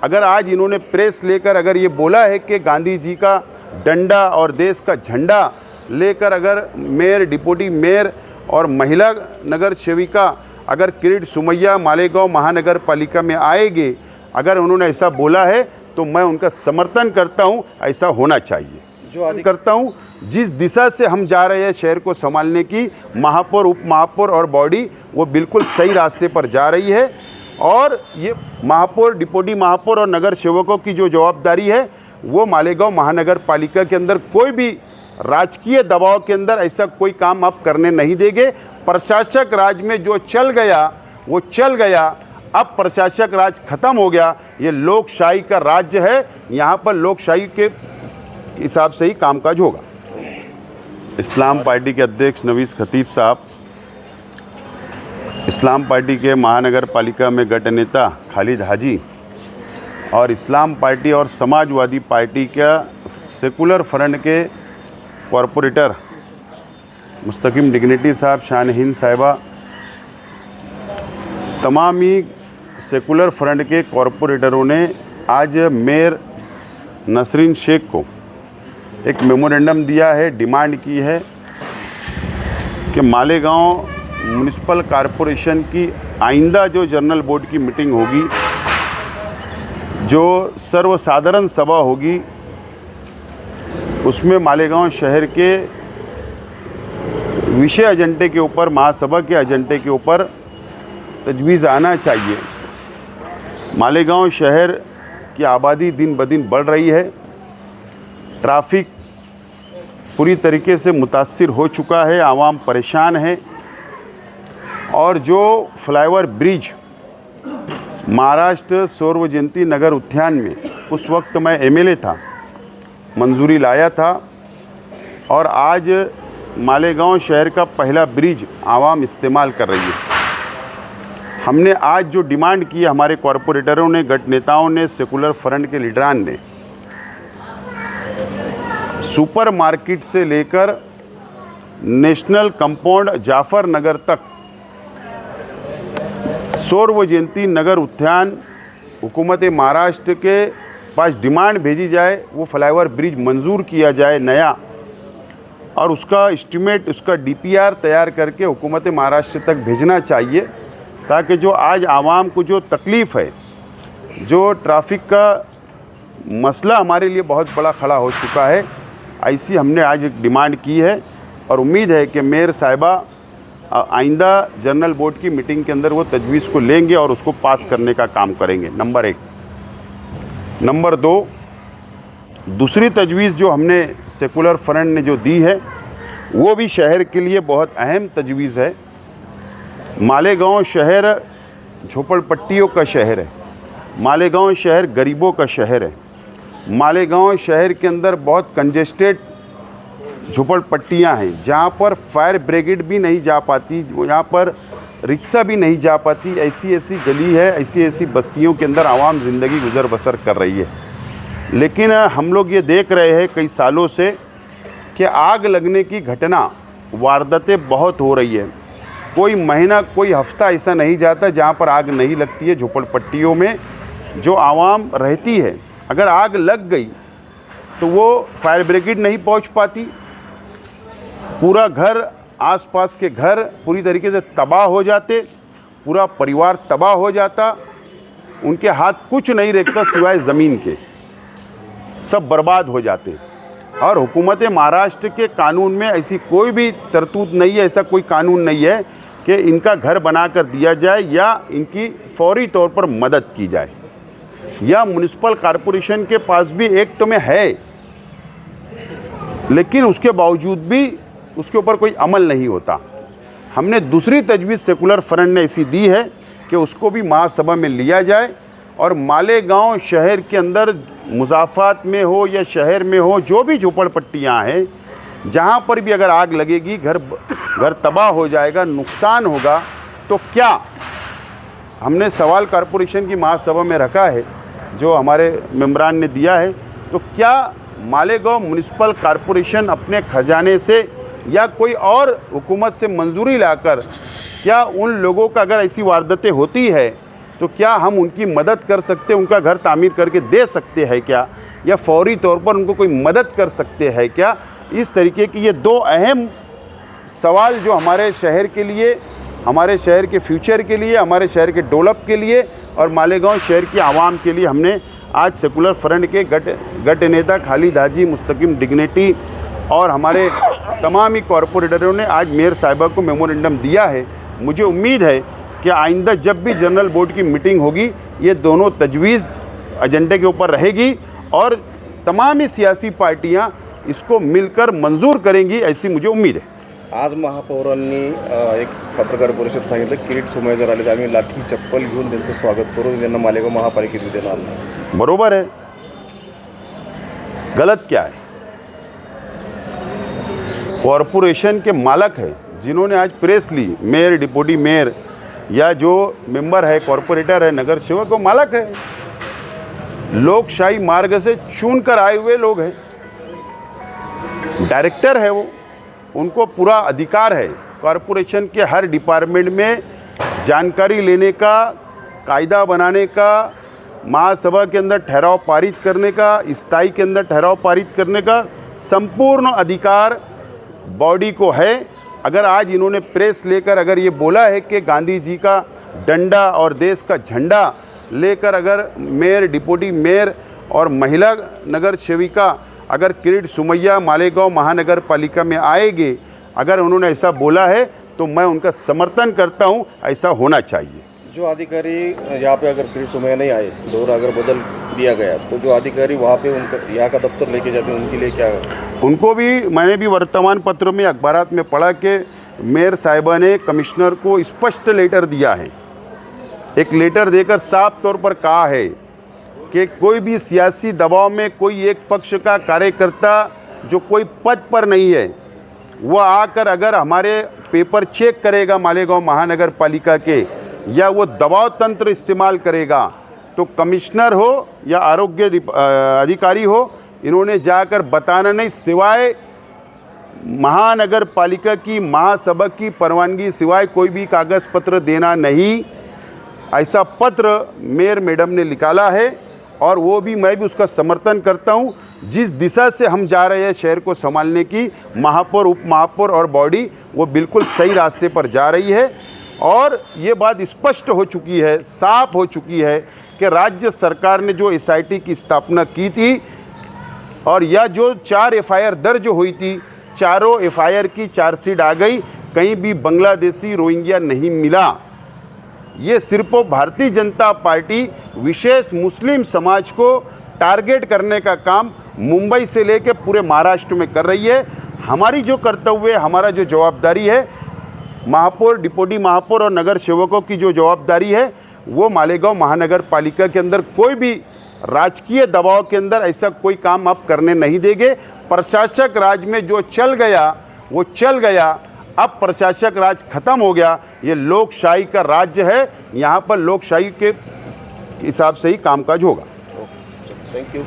अगर आज इन्होंने प्रेस लेकर अगर ये बोला है कि गांधी जी का डंडा और देश का झंडा लेकर अगर मेयर, डिप्टी मेयर और महिला नगर सेविका अगर किरीट सोमैया मालेगांव महानगर पालिका में आएंगे, अगर उन्होंने ऐसा बोला है तो मैं उनका समर्थन करता हूं, ऐसा होना चाहिए। जो करता हूं, जिस दिशा से हम जा रहे हैं शहर को संभालने की, महापौर, उप महापौर और बॉडी वो बिल्कुल सही रास्ते पर जा रही है। और ये महापौर, डिप्टी महापौर और नगर सेवकों की जो जवाबदारी है वो मालेगांव महानगर पालिका के अंदर कोई भी राजकीय दबाव के अंदर ऐसा कोई काम आप करने नहीं देंगे। प्रशासक राज में जो चल गया वो चल गया, अब प्रशासक राज खत्म हो गया। ये लोकशाही का राज्य है, यहाँ पर लोकशाही के हिसाब से ही कामकाज होगा। इस्लाम पार्टी के अध्यक्ष नवीस खतीब साहब, इस्लाम पार्टी के महानगर पालिका में गठ नेता खालिद हाजी और इस्लाम पार्टी और समाजवादी पार्टी का सेकुलर फ्रंट के कॉरपोरेटर मुस्तकिम डिग्निटी साहब, शान हिंद साहिबा, तमाम ही सेकुलर फ्रंट के कॉरपोरेटरों ने आज मेयर नसरीन शेख को एक मेमोरेंडम दिया है, डिमांड की है कि मालेगांव म्युनिसिपल कॉरपोरेशन की आइंदा जो जनरल बोर्ड की मीटिंग होगी, जो सर्वसाधारण सभा होगी, उसमें मालेगांव शहर के विषय एजेंडे के ऊपर, महासभा के एजेंडे के ऊपर तजवीज़ आना चाहिए। मालेगांव शहर की आबादी दिन ब दिन बढ़ रही है, ट्रैफिक पूरी तरीके से मुतासिर हो चुका है, आवाम परेशान है। और जो फ्लाईओवर ब्रिज महाराष्ट्र सौर जयंती नगर उद्यान में उस वक्त मैं एमएलए था, मंजूरी लाया था, और आज मालेगांव शहर का पहला ब्रिज आवाम इस्तेमाल कर रही है। हमने आज जो डिमांड की, हमारे कॉरपोरेटरों ने, गठ नेताओं ने, सेकुलर फ्रंट के लीडरान ने, सुपर मार्केट से लेकर नेशनल कंपाउंड जाफर नगर तक सौर जयंती नगर उद्यान हुकूमत महाराष्ट्र के पास डिमांड भेजी जाए, वो फ्लाईओवर ब्रिज मंजूर किया जाए नया, और उसका एस्टीमेट, उसका डीपीआर तैयार करके हुकूमत महाराष्ट्र तक भेजना चाहिए, ताकि जो आज आवाम को जो तकलीफ़ है, जो ट्रैफिक का मसला हमारे लिए बहुत बड़ा खड़ा हो चुका है, ऐसी हमने आज एक डिमांड की है। और उम्मीद है कि मेयर साहिबा आइंदा जनरल बोर्ड की मीटिंग के अंदर वो तजवीज़ को लेंगे और उसको पास करने का काम करेंगे, नंबर 1। नंबर 2, दूसरी तजवीज़ जो हमने सेकुलर फ्रंट ने जो दी है वो भी शहर के लिए बहुत अहम तजवीज़ है। मालेगांव शहर झोपड़पट्टियों का शहर है, मालेगांव शहर गरीबों का शहर है, मालेगांव शहर के अंदर बहुत कंजेस्टेड झोपड़पट्टियाँ हैं, जहाँ पर फायर ब्रिगेड भी नहीं जा पाती, यहाँ पर रिक्शा भी नहीं जा पाती। ऐसी ऐसी गली है, ऐसी ऐसी बस्तियों के अंदर आवाम ज़िंदगी गुजर बसर कर रही है। लेकिन हम लोग ये देख रहे हैं कई सालों से कि आग लगने की घटना, वारदातें बहुत हो रही है। कोई महीना, कोई हफ्ता ऐसा नहीं जाता जहाँ पर आग नहीं लगती है। झोपड़पट्टियों में जो आवाम रहती है, अगर आग लग गई तो वो फायर ब्रिगेड नहीं पहुँच पाती, पूरा घर, आसपास के घर पूरी तरीके से तबाह हो जाते, पूरा परिवार तबाह हो जाता, उनके हाथ कुछ नहीं रहता सिवाय ज़मीन के, सब बर्बाद हो जाते। और हुकूमत महाराष्ट्र के कानून में ऐसी कोई भी तरतूद नहीं है, ऐसा कोई कानून नहीं है कि इनका घर बनाकर दिया जाए या इनकी फौरी तौर पर मदद की जाए। या म्युनिसिपल कॉरपोरेशन के पास भी एक्ट में है, लेकिन उसके बावजूद भी उसके ऊपर कोई अमल नहीं होता। हमने दूसरी तजवीज़ सेकुलर फ्रंट ने ऐसी दी है कि उसको भी महासभा में लिया जाए और मालेगांव शहर के अंदर मुज़ाफ़ात में हो या शहर में हो, जो भी झोपड़पट्टियाँ हैं, जहाँ पर भी अगर आग लगेगी, घर तबाह हो जाएगा, नुकसान होगा, तो क्या, हमने सवाल कॉरपोरेशन की महासभा में रखा है जो हमारे मेंबरान ने दिया है, तो क्या मालेगांव म्युनिसिपल कॉरपोरेशन अपने खजाने से या कोई और हुकूमत से मंजूरी लाकर, क्या उन लोगों का अगर ऐसी वारदातें होती है तो क्या हम उनकी मदद कर सकते हैं, उनका घर तामीर करके दे सकते हैं क्या, या फौरी तौर पर उनको कोई मदद कर सकते हैं क्या। इस तरीके की ये दो अहम सवाल जो हमारे शहर के लिए, हमारे शहर के फ्यूचर के लिए, हमारे शहर के डेवलप के लिए और मालेगांव शहर की आवाम के लिए हमने आज सेकुलर फ्रंट के गट नेता खालिद हाजी, मुस्तकिम डिग्निटी और हमारे तमाम ही कॉरपोरेटरों ने आज मेयर साहिबा को मेमोरेंडम दिया है। मुझे उम्मीद है कि आइंदा जब भी जनरल बोर्ड की मीटिंग होगी ये दोनों तजवीज़ एजेंडे के ऊपर रहेगी और तमाम ही सियासी पार्टियां इसको मिलकर मंजूर करेंगी, ऐसी मुझे उम्मीद है। आज महापौरांनी एक पत्रकार परिषद सांगितलं, किरीट सोमय्या जर आले तर आम्ही लाठी चप्पल घेऊन त्यांचं स्वागत करून त्यांना मालेगाव महापालिकेत देणार नाही। बरोबर है, गलत क्या है? कॉरपोरेशन के मालक है जिन्होंने आज प्रेस ली, मेयर, डिप्टी मेयर या जो मेंबर है, कॉरपोरेटर है, नगर सेवक, वो मालक है, लोकशाही मार्ग से चुन कर आए हुए लोग हैं, डायरेक्टर है वो, उनको पूरा अधिकार है कॉरपोरेशन के हर डिपार्टमेंट में जानकारी लेने का, कायदा बनाने का, महासभा के अंदर ठहराव पारित करने का, स्थायी के अंदर ठहराव पारित करने का संपूर्ण अधिकार बॉडी को है। अगर आज इन्होंने प्रेस लेकर अगर ये बोला है कि गांधी जी का डंडा और देश का झंडा लेकर अगर मेयर, डिप्टी मेयर और महिला नगर सेविका अगर किरीट सोमय्या मालेगांव महानगर पालिका में आएंगे, अगर उन्होंने ऐसा बोला है तो मैं उनका समर्थन करता हूं, ऐसा होना चाहिए। जो अधिकारी यहाँ पे अगर किरीट सोमय्या नहीं आए, दौर अगर बदल दिया गया तो जो अधिकारी वहाँ पे उनका यहाँ का दफ्तर लेके जाते हैं उनके लिए क्या है? उनको भी मैंने भी वर्तमान पत्र में, अखबारात में पढ़ा कि मेयर साहिबा ने कमिश्नर को स्पष्ट लेटर दिया है, एक लेटर देकर साफ तौर पर कहा है कि कोई भी सियासी दबाव में कोई एक पक्ष का कार्यकर्ता जो कोई पद पर नहीं है वह आकर अगर हमारे पेपर चेक करेगा मालेगांव महानगर पालिका के, या वो दबाव तंत्र इस्तेमाल करेगा, तो कमिश्नर हो या आरोग्य अधिकारी हो, इन्होंने जाकर बताना नहीं, सिवाय महानगर पालिका की महासभा की परवानगी सिवाय कोई भी कागज़ पत्र देना नहीं। ऐसा पत्र मेयर मैडम ने निकाला है और वो भी मैं भी उसका समर्थन करता हूँ। जिस दिशा से हम जा रहे हैं शहर को संभालने की, महापौर, उप महापौर और बॉडी, वो बिल्कुल सही रास्ते पर जा रही है। और ये बात स्पष्ट हो चुकी है, साफ हो चुकी है कि राज्य सरकार ने जो एसआईटी की स्थापना की थी और या जो 4 एफआईआर दर्ज हुई थी, चारों एफआईआर की चार्जशीट आ गई, कहीं भी बांग्लादेशी रोहिंग्या नहीं मिला। ये सिर्फ भारतीय जनता पार्टी विशेष मुस्लिम समाज को टारगेट करने का काम मुंबई से लेकर पूरे महाराष्ट्र में कर रही है। हमारी जो कर्तव्य, हमारा जो जवाबदारी है, महापौर, डिप्टी महापौर और नगर सेवकों की जो जवाबदारी है, वो मालेगांव महानगर पालिका के अंदर कोई भी राजकीय दबाव के अंदर ऐसा कोई काम आप करने नहीं देंगे। प्रशासक राज में जो चल गया वो चल गया, अब प्रशासक राज खत्म हो गया। ये लोकशाही का राज्य है, यहाँ पर लोकशाही के हिसाब से ही कामकाज होगा। Thank you.